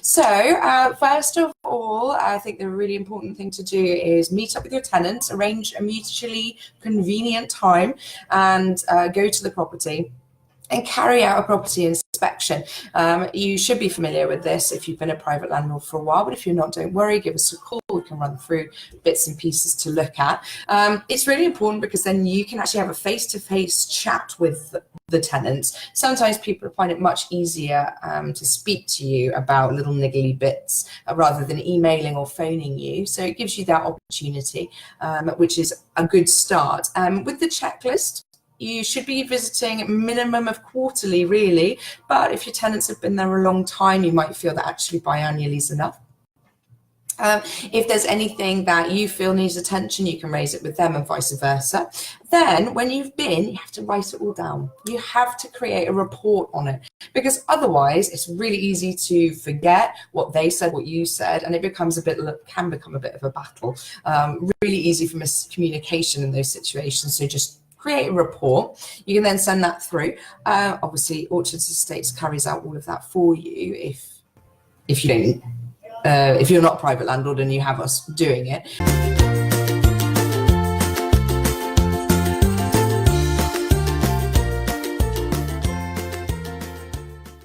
So first of all, I think the really important thing to do is meet up with your tenants, arrange a mutually convenient time, and go to the property and carry out a property inspection. You should be familiar with this if you've been a private landlord for a while, but if you're not, don't worry, give us a call. We can run through bits and pieces to look at. It's really important because then you can actually have a face-to-face chat with the tenants. Sometimes people find it much easier to speak to you about little niggly bits rather than emailing or phoning you. So it gives you that opportunity, which is a good start. With the checklist, you should be visiting a minimum of quarterly, really. But if your tenants have been there a long time, you might feel that actually biannually is enough. If there's anything that you feel needs attention, you can raise it with them and vice versa. Then when you've been, you have to write it all down. You have to create a report on it, because otherwise it's really easy to forget what they said, what you said, and it can become a bit of a battle. Really easy for miscommunication in those situations. So just create a report. You can then send that through. Obviously, Orchards Estates carries out all of that for you if you don't. If you're not a private landlord and you have us doing it.